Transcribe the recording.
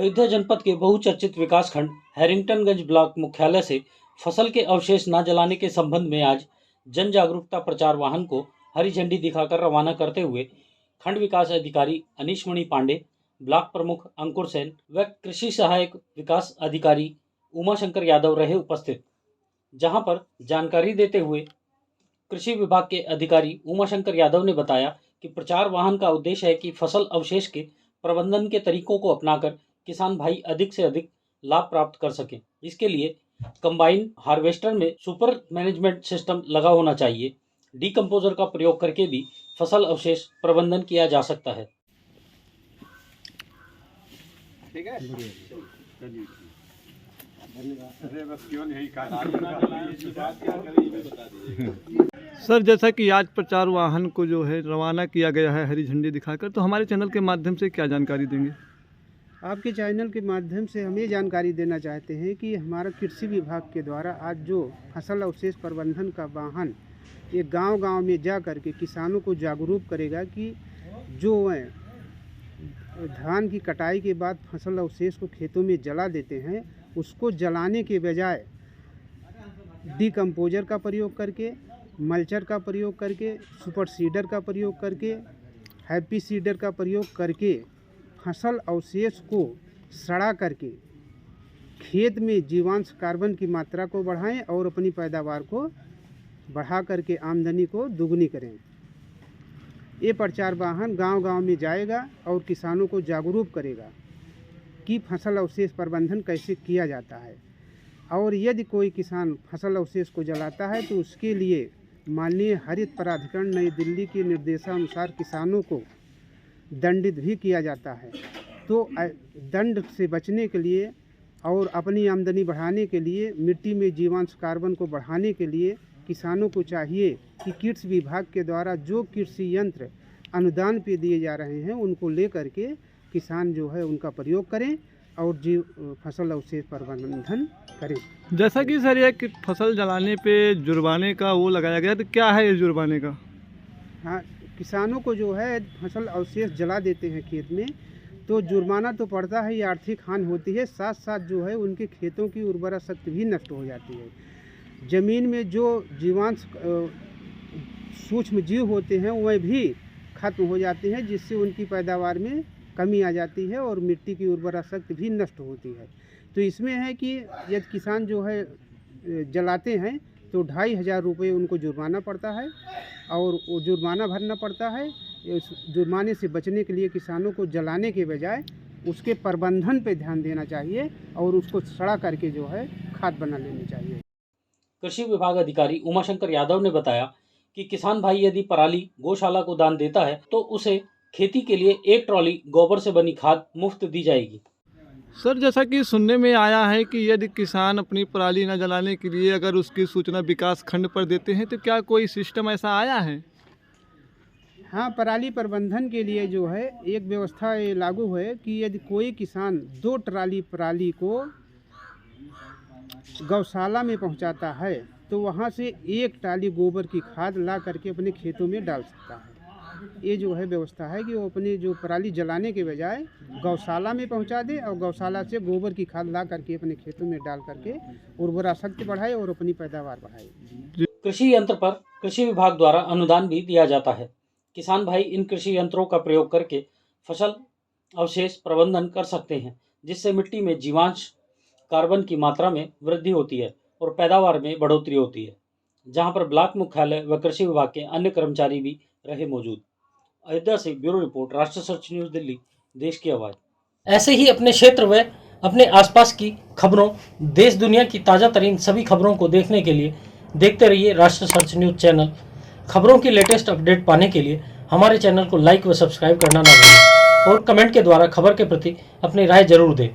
अयोध्या जनपद के बहुचर्चित विकासखंड हैरिंगटनगंज ब्लॉक मुख्यालय से फसल के अवशेष न जलाने के संबंध में आज जन जागरूकता प्रचार वाहन को हरी झंडी दिखाकर रवाना करते हुए खंड विकास अधिकारी अनीशमणि पांडे, ब्लॉक प्रमुख अंकुर सेन व कृषि सहायक विकास अधिकारी उमाशंकर यादव रहे उपस्थित। जहां पर जानकारी देते हुए कृषि विभाग के अधिकारी उमाशंकर यादव ने बताया कि प्रचार वाहन का उद्देश्य है कि फसल अवशेष के प्रबंधन के तरीकों को अपनाकर किसान भाई अधिक से अधिक लाभ प्राप्त कर सकें। इसके लिए कंबाइन हार्वेस्टर में सुपर मैनेजमेंट सिस्टम लगा होना चाहिए। डीकंपोजर का प्रयोग करके भी फसल अवशेष प्रबंधन किया जा सकता है। ठीक है, सर, जैसा कि आज प्रचार वाहन को जो है रवाना किया गया है हरी झंडी दिखाकर, तो हमारे चैनल के माध्यम से क्या जानकारी देंगे? आपके चैनल के माध्यम से हम ये जानकारी देना चाहते हैं कि हमारा कृषि विभाग के द्वारा आज जो फसल अवशेष प्रबंधन का वाहन ये गांव-गांव में जा कर के किसानों को जागरूक करेगा कि जो धान की कटाई के बाद फसल अवशेष को खेतों में जला देते हैं, उसको जलाने के बजाय डीकंपोजर का प्रयोग करके, मल्चर का प्रयोग करके, सुपर सीडर का प्रयोग करके, हैप्पी सीडर का प्रयोग करके फसल अवशेष को सड़ा करके खेत में जीवांश कार्बन की मात्रा को बढ़ाएं और अपनी पैदावार को बढ़ा करके आमदनी को दुगनी करें। ये प्रचार वाहन गांव-गांव में जाएगा और किसानों को जागरूक करेगा कि फसल अवशेष प्रबंधन कैसे किया जाता है, और यदि कोई किसान फसल अवशेष को जलाता है तो उसके लिए माननीय हरित प्राधिकरण नई दिल्ली के निर्देशानुसार किसानों को दंडित भी किया जाता है। तो दंड से बचने के लिए और अपनी आमदनी बढ़ाने के लिए, मिट्टी में जीवांश कार्बन को बढ़ाने के लिए किसानों को चाहिए कि कृषि विभाग के द्वारा जो कृषि यंत्र अनुदान पे दिए जा रहे हैं उनको लेकर के किसान जो है उनका प्रयोग करें और फसल अवशेष प्रबंधन करें। जैसा कि सर ये कि फसल जलाने पे जुर्माने का वो लगाया गया, तो क्या है ये जुर्माने का? हाँ, किसानों को जो है फसल अवशेष जला देते हैं खेत में तो जुर्माना तो पड़ता है, ये आर्थिक हानि होती है, साथ साथ जो है उनके खेतों की उर्वरा शक्ति भी नष्ट हो जाती है। ज़मीन में जो जीवांश सूक्ष्म जीव होते हैं वह भी खत्म हो जाते हैं, जिससे उनकी पैदावार में कमी आ जाती है और मिट्टी की उर्वरा शक्ति भी नष्ट होती है। तो इसमें है कि यदि किसान जो है जलाते हैं तो 2500 रुपये उनको जुर्माना पड़ता है और वो जुर्माना भरना पड़ता है। उस जुर्माने से बचने के लिए किसानों को जलाने के बजाय उसके प्रबंधन पे ध्यान देना चाहिए और उसको सड़ा करके जो है खाद बना लेनी चाहिए। कृषि विभाग अधिकारी उमाशंकर यादव ने बताया कि किसान भाई यदि पराली गौशाला को दान देता है तो उसे खेती के लिए 1 ट्रॉली गोबर से बनी खाद मुफ्त दी जाएगी। सर, जैसा कि सुनने में आया है कि यदि किसान अपनी पराली न जलाने के लिए अगर उसकी सूचना विकास खंड पर देते हैं तो क्या कोई सिस्टम ऐसा आया है? हाँ, पराली प्रबंधन के लिए जो है एक व्यवस्था ये लागू है कि यदि कोई किसान 2 ट्राली पराली को गौशाला में पहुंचाता है तो वहां से 1 ट्राली गोबर की खाद ला करके अपने खेतों में डाल सकता है। ये जो है व्यवस्था है कि वो अपने जो पराली जलाने के बजाय गौशाला में पहुंचा दे और गौशाला से गोबर की खाद ला करके अपने खेतों में डाल करके उर्वरा शक्ति बढ़ाए और अपनी पैदावार बढ़ाए। कृषि यंत्र पर कृषि विभाग द्वारा अनुदान भी दिया जाता है। किसान भाई इन कृषि यंत्रों का प्रयोग करके फसल अवशेष प्रबंधन कर सकते हैं, जिससे मिट्टी में जीवांश कार्बन की मात्रा में वृद्धि होती है और पैदावार में बढ़ोतरी होती है। जहां पर ब्लॉक मुख्यालय व कृषि विभाग के अन्य कर्मचारी भी रहे मौजूद। अयोध्या से ब्यूरो रिपोर्ट, राष्ट्र सर्च न्यूज़ दिल्ली, देश की आवाज़। ऐसे ही अपने क्षेत्र व अपने आसपास की खबरों, देश दुनिया की ताज़ा तरीन सभी खबरों को देखने के लिए देखते रहिए राष्ट्र सर्च न्यूज़ चैनल। खबरों की लेटेस्ट अपडेट पाने के लिए हमारे चैनल को लाइक व सब्सक्राइब करना ना भूलें और कमेंट के द्वारा खबर के प्रति अपनी राय जरूर दें।